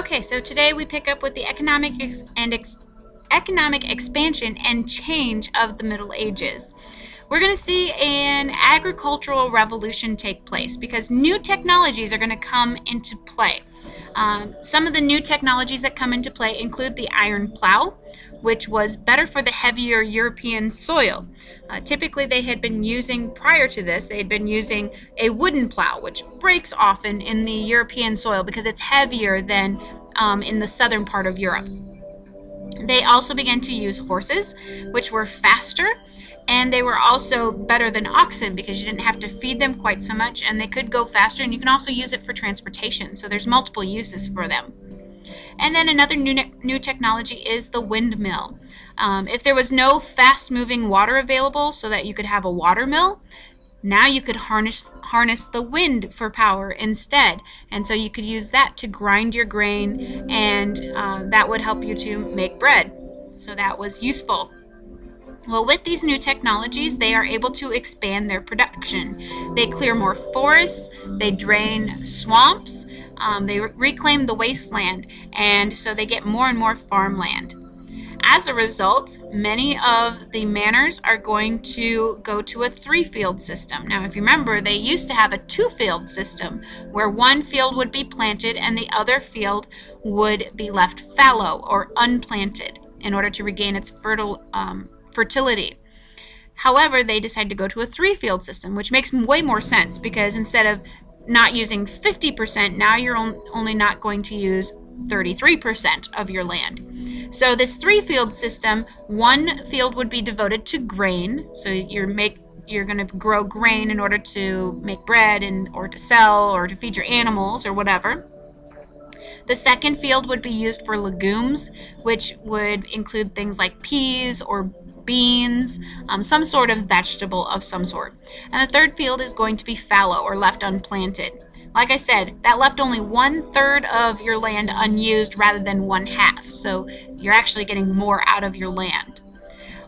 Okay, so today we pick up with the economic expansion and change of the Middle Ages. We're going to see an agricultural revolution take place because new technologies are going to come into play. Some of the new technologies that come into play include the iron plow, which was better for the heavier European soil. Typically, prior to this, they had been using a wooden plow, which breaks often in the European soil because it's heavier than in the southern part of Europe. They also began to use horses, which were faster, and they were also better than oxen because you didn't have to feed them quite so much, and they could go faster, and you can also use it for transportation. So there's multiple uses for them. And then another new technology is the windmill. If there was no fast-moving water available so that you could have a water mill, now you could harness the wind for power instead. And so you could use that to grind your grain, and that would help you to make bread. So that was useful. Well, with these new technologies, they are able to expand their production. They clear more forests, they drain swamps, they reclaim the wasteland, and so they get more and more farmland. As a result, many of the manors are going to go to a 3-field system. Now, if you remember, they used to have a 2-field system where one field would be planted and the other field would be left fallow or unplanted in order to regain its fertility. However, they decided to go to a 3-field system, which makes way more sense because instead of not using 50%, now you're only not going to use 33% of your land. So this 3-field system, one field would be devoted to grain. So you're going to grow grain in order to make bread or to sell or to feed your animals or whatever. The second field would be used for legumes, which would include things like peas or beans, some sort of vegetable of some sort. And the third field is going to be fallow or left unplanted. Like I said, that left only 1/3 of your land unused rather than 1/2. So you're actually getting more out of your land.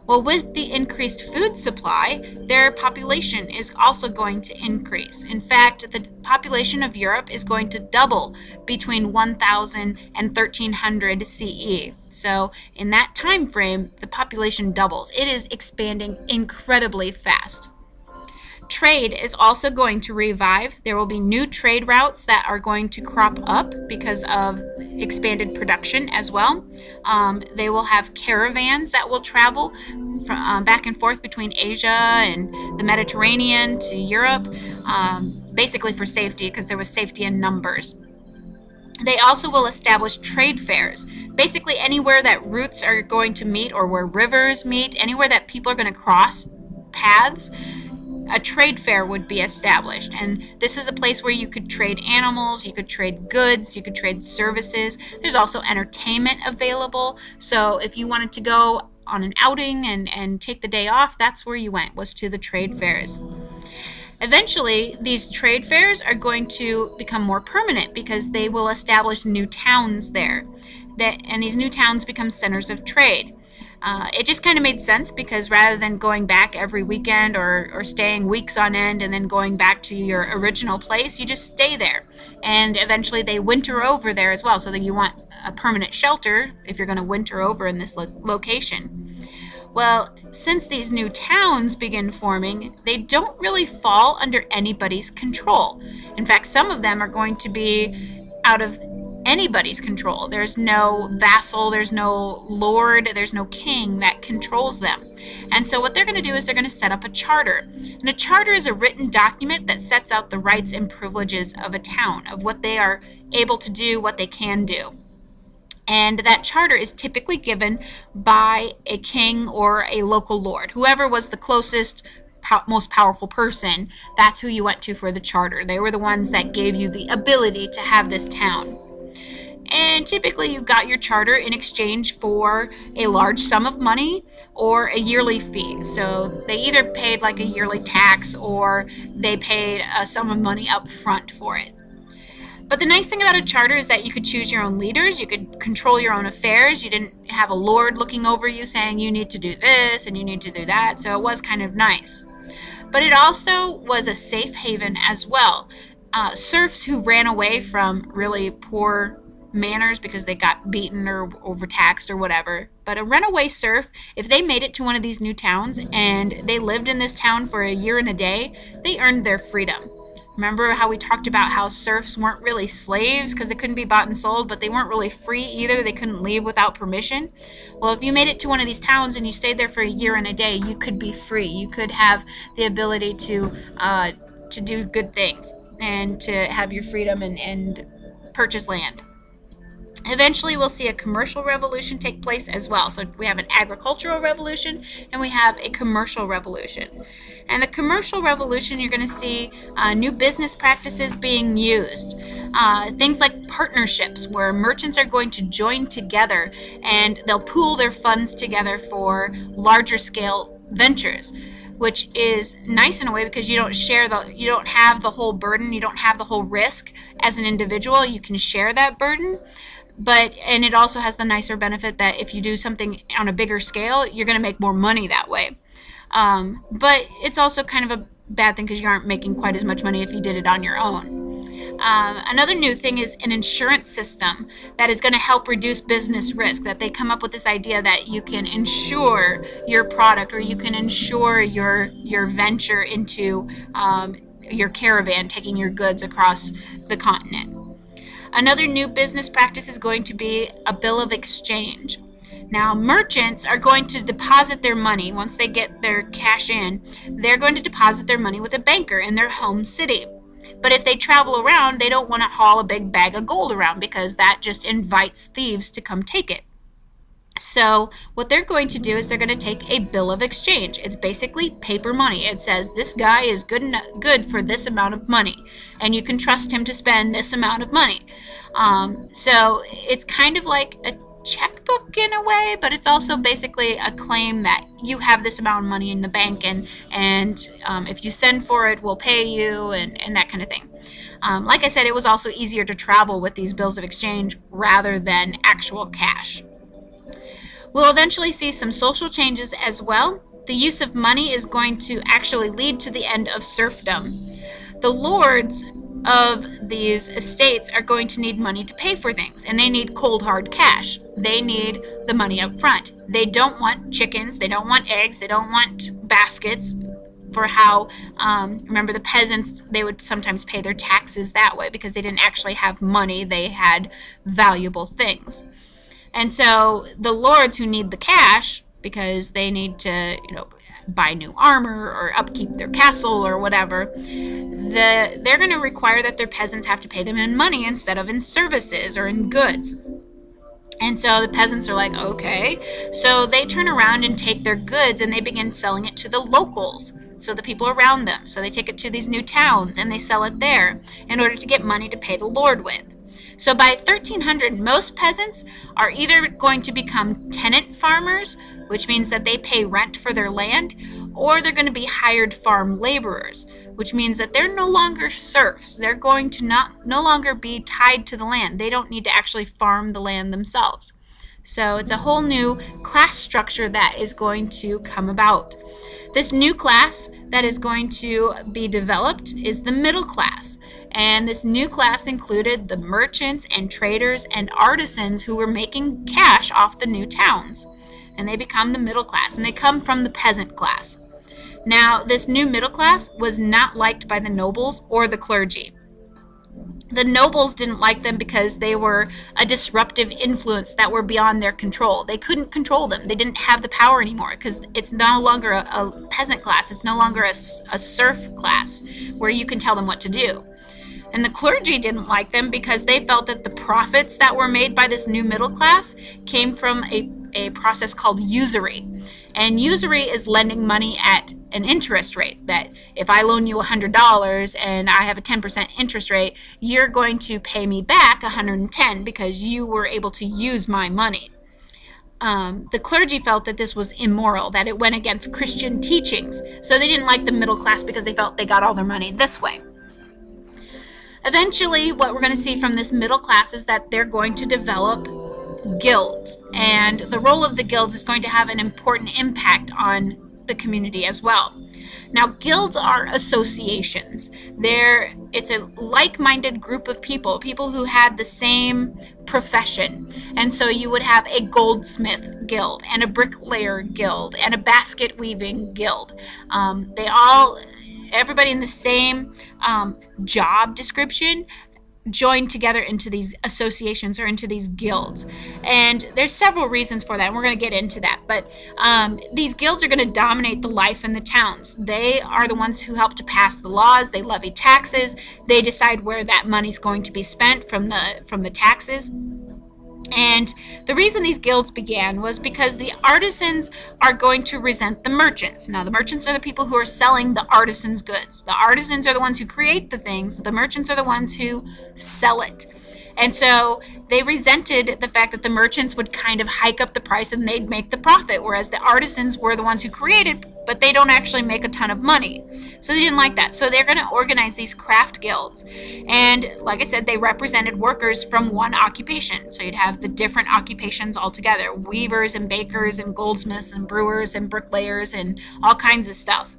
Well, with the increased food supply, their population is also going to increase. In fact, the population of Europe is going to double between 1000 and 1300 CE. So in that time frame, the population doubles. It is expanding incredibly fast. Trade is also going to revive. There will be new trade routes that are going to crop up because of expanded production as well. They will have caravans that will travel from, back and forth between Asia and the Mediterranean to Europe, basically for safety because there was safety in numbers. They also will establish trade fairs. Basically anywhere that routes are going to meet or where rivers meet, anywhere that people are going to cross paths, a trade fair would be established. And this is a place where you could trade animals, you could trade goods, you could trade services. There's also entertainment available. So if you wanted to go on an outing and take the day off, that's where you went, was to the trade fairs. Eventually, these trade fairs are going to become more permanent because they will establish new towns there. And these new towns become centers of trade. It just kind of made sense because rather than going back every weekend or staying weeks on end and then going back to your original place, you just stay there. And eventually they winter over there as well, so that you want a permanent shelter if you're going to winter over in this location. Well, since these new towns begin forming, they don't really fall under anybody's control. In fact, some of them are going to be out of anybody's control. There's no vassal, there's no lord, there's no king that controls them. And so what they're going to do is they're going to set up a charter. And a charter is a written document that sets out the rights and privileges of a town, of what they are able to do, what they can do. And that charter is typically given by a king or a local lord. Whoever was the closest, most powerful person, that's who you went to for the charter. They were the ones that gave you the ability to have this town. And typically you got your charter in exchange for a large sum of money or a yearly fee. So they either paid like a yearly tax or they paid a sum of money up front for it. But the nice thing about a charter is that you could choose your own leaders, you could control your own affairs, you didn't have a lord looking over you saying you need to do this and you need to do that, so it was kind of nice. But it also was a safe haven as well. Serfs who ran away from really poor manners because they got beaten or overtaxed or whatever. But a runaway serf, if they made it to one of these new towns and they lived in this town for a year and a day, they earned their freedom. Remember how we talked about how serfs weren't really slaves because they couldn't be bought and sold, but they weren't really free either. They couldn't leave without permission. Well, if you made it to one of these towns and you stayed there for a year and a day, you could be free. You could have the ability to do good things and to have your freedom and purchase land. Eventually, we'll see a commercial revolution take place as well. So we have an agricultural revolution and we have a commercial revolution. And the commercial revolution, you're going to see new business practices being used. Things like partnerships, where merchants are going to join together and they'll pool their funds together for larger scale ventures, which is nice in a way because you don't have the whole burden, you don't have the whole risk as an individual. You can share that burden. And it also has the nicer benefit that if you do something on a bigger scale, you're going to make more money that way. But it's also kind of a bad thing because you aren't making quite as much money if you did it on your own. Another new thing is an insurance system that is going to help reduce business risk, that they come up with this idea that you can insure your product or you can insure your venture into your caravan taking your goods across the continent. Another new business practice is going to be a bill of exchange. Now, merchants are going to deposit their money once they get their cash in. They're going to deposit their money with a banker in their home city. But if they travel around, they don't want to haul a big bag of gold around because that just invites thieves to come take it. So what they're going to do is they're going to take a bill of exchange. It's basically paper money. It says this guy is good for this amount of money, and you can trust him to spend this amount of money. So it's kind of like a checkbook in a way, but it's also basically a claim that you have this amount of money in the bank, and if you send for it, we'll pay you, and that kind of thing. Like I said, it was also easier to travel with these bills of exchange rather than actual cash. We'll eventually see some social changes as well. The use of money is going to actually lead to the end of serfdom. The lords of these estates are going to need money to pay for things, and they need cold hard cash. They need the money up front. They don't want chickens, they don't want eggs, they don't want baskets for how, remember the peasants, they would sometimes pay their taxes that way because they didn't actually have money, they had valuable things. And so the lords who need the cash because they need to, buy new armor or upkeep their castle or whatever, they're going to require that their peasants have to pay them in money instead of in services or in goods. And so the peasants are like, okay. So they turn around and take their goods and they begin selling it to the locals, so the people around them. So they take it to these new towns and they sell it there in order to get money to pay the lord with. So by 1300, most peasants are either going to become tenant farmers, which means that they pay rent for their land, or they're going to be hired farm laborers, which means that they're no longer serfs. They're going to no longer be tied to the land. They don't need to actually farm the land themselves. So it's a whole new class structure that is going to come about. This new class that is going to be developed is the middle class. And this new class included the merchants and traders and artisans who were making cash off the new towns. And they become the middle class, and they come from the peasant class. Now, this new middle class was not liked by the nobles or the clergy. The nobles didn't like them because they were a disruptive influence that were beyond their control. They couldn't control them. They didn't have the power anymore because it's no longer a peasant class. It's no longer a serf class where you can tell them what to do. And the clergy didn't like them because they felt that the profits that were made by this new middle class came from a process called usury. And usury is lending money at an interest rate, that if I loan you $100 and I have a 10% interest rate, you're going to pay me back $110 because you were able to use my money. The clergy felt that this was immoral, that it went against Christian teachings. So they didn't like the middle class because they felt they got all their money this way. Eventually, what we're going to see from this middle class is that they're going to develop guilds, and the role of the guilds is going to have an important impact on the community as well. Now, guilds are associations. It's a like-minded group of people who had the same profession. And so you would have a goldsmith guild and a bricklayer guild and a basket weaving guild. Everybody in the same job description joined together into these associations or into these guilds. And there's several reasons for that, and we're going to get into that. But these guilds are going to dominate the life in the towns. They are the ones who help to pass the laws. They levy taxes. They decide where that money's going to be spent from the taxes. And the reason these guilds began was because the artisans are going to resent the merchants. Now, the merchants are the people who are selling the artisans' goods. The artisans are the ones who create the things. The merchants are the ones who sell it. And so they resented the fact that the merchants would kind of hike up the price and they'd make the profit, whereas the artisans were the ones who created, but they don't actually make a ton of money. So they didn't like that. So they're going to organize these craft guilds. And like I said, they represented workers from one occupation. So you'd have the different occupations all together: weavers and bakers and goldsmiths and brewers and bricklayers and all kinds of stuff.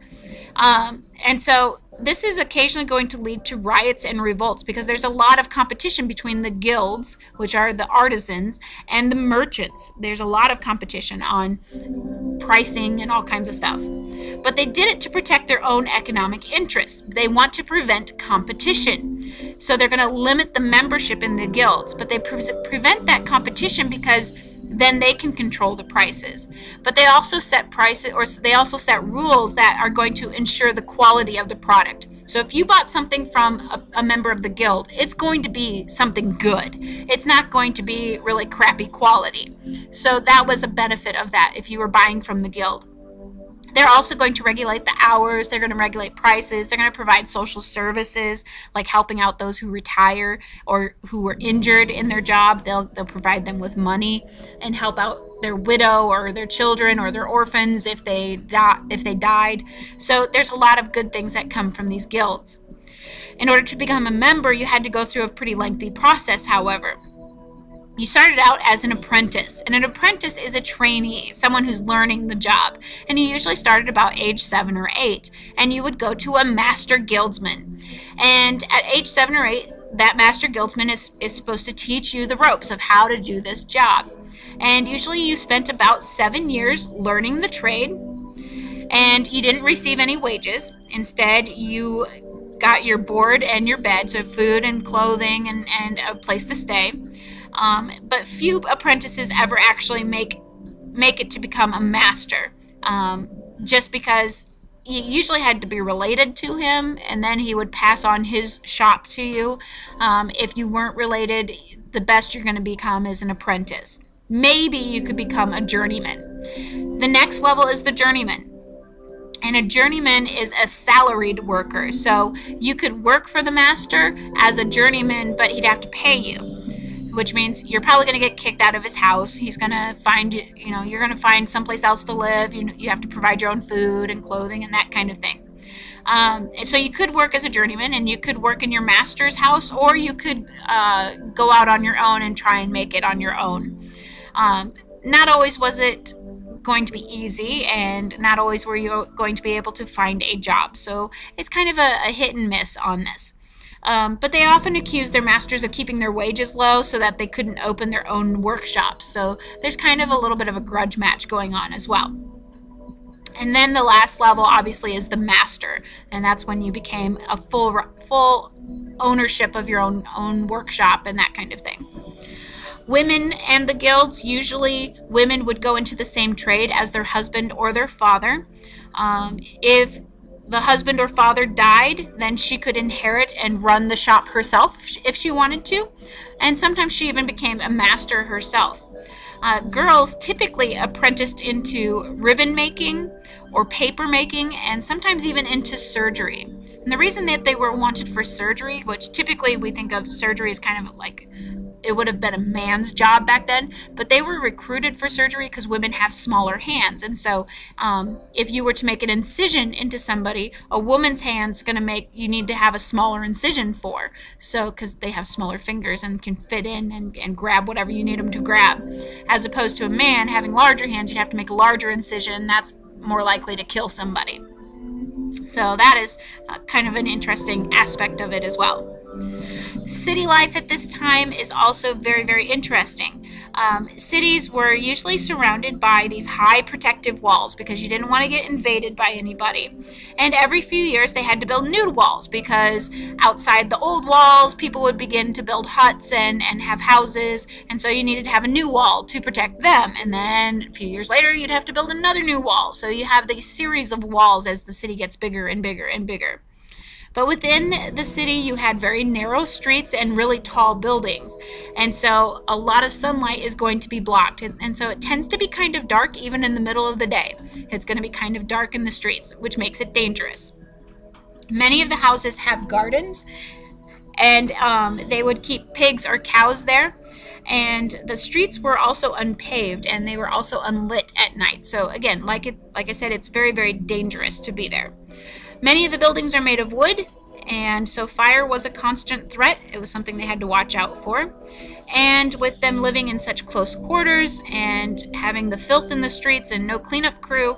And so this is occasionally going to lead to riots and revolts because there's a lot of competition between the guilds, which are the artisans, and the merchants. There's a lot of competition on pricing and all kinds of stuff. But they did it to protect their own economic interests. They want to prevent competition. So they're going to limit the membership in the guilds, but they prevent that competition because then they can control the prices. But they also set prices, or they also set rules that are going to ensure the quality of the product. So if you bought something from a member of the guild, it's going to be something good. It's not going to be really crappy quality. So that was a benefit of that if you were buying from the guild. They're also going to regulate the hours. They're going to regulate prices. They're going to provide social services, like helping out those who retire or who were injured in their job. They'll provide them with money and help out their widow or their children or their orphans if they died. So there's a lot of good things that come from these guilds. In order to become a member, you had to go through a pretty lengthy process, however. You started out as an apprentice, and an apprentice is a trainee, someone who's learning the job. And you usually started about age 7 or 8, and you would go to a master guildsman. And at age 7 or 8, that master guildsman is supposed to teach you the ropes of how to do this job. And usually you spent about 7 years learning the trade, and you didn't receive any wages. Instead, you got your board and your bed, so food and clothing and a place to stay. But few apprentices ever actually make it to become a master, just because you usually had to be related to him, and then he would pass on his shop to you. If you weren't related, the best you're going to become is an apprentice. Maybe you could become a journeyman. The next level is the journeyman. And a journeyman is a salaried worker. So you could work for the master as a journeyman, but he'd have to pay you, which means you're probably going to get kicked out of his house. He's going to find you're going to find someplace else to live. You have to provide your own food and clothing and that kind of thing. So you could work as a journeyman, and you could work in your master's house, or you could go out on your own and try and make it on your own. Not always was it going to be easy, and not always were you going to be able to find a job. So it's kind of a hit and miss on this. But they often accused their masters of keeping their wages low so that they couldn't open their own workshops. So there's kind of a little bit of a grudge match going on as well. And then the last level, obviously, is the master. And that's when you became a full ownership of your own workshop and that kind of thing. Women and the guilds, usually women would go into the same trade as their husband or their father. If the husband or father died, then she could inherit and run the shop herself if she wanted to. And sometimes she even became a master herself. Girls typically apprenticed into ribbon making or paper making, and sometimes even into surgery. And the reason that they were wanted for surgery, which typically we think of surgery as kind of like it would have been a man's job back then, but they were recruited for surgery because women have smaller hands. And so if you were to make an incision into somebody, a woman's hand's going to you need to have a smaller incision for. So because they have smaller fingers and can fit in and grab whatever you need them to grab. As opposed to a man having larger hands, you'd have to make a larger incision. That's more likely to kill somebody. So that is kind of an interesting aspect of it as well. City life at this time is also very, very interesting. Cities were usually surrounded by these high protective walls because you didn't want to get invaded by anybody. And every few years they had to build new walls because outside the old walls, people would begin to build huts and have houses. And so you needed to have a new wall to protect them. And then a few years later, you'd have to build another new wall. So you have these series of walls as the city gets bigger and bigger and bigger. But within the city, you had very narrow streets and really tall buildings. And so a lot of sunlight is going to be blocked. And so it tends to be kind of dark even in the middle of the day. It's going to be kind of dark in the streets, which makes it dangerous. Many of the houses have gardens, and they would keep pigs or cows there. And the streets were also unpaved, and they were also unlit at night. So again, like I said, it's very, very dangerous to be there. Many of the buildings are made of wood, and so fire was a constant threat. It was something they had to watch out for. And with them living in such close quarters and having the filth in the streets and no cleanup crew,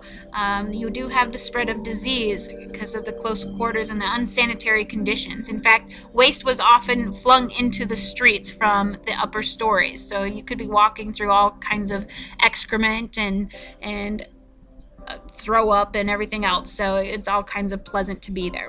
you do have the spread of disease because of the close quarters and the unsanitary conditions. In fact, waste was often flung into the streets from the upper stories. So you could be walking through all kinds of excrement and throw up and everything else. So it's all kinds of pleasant to be there.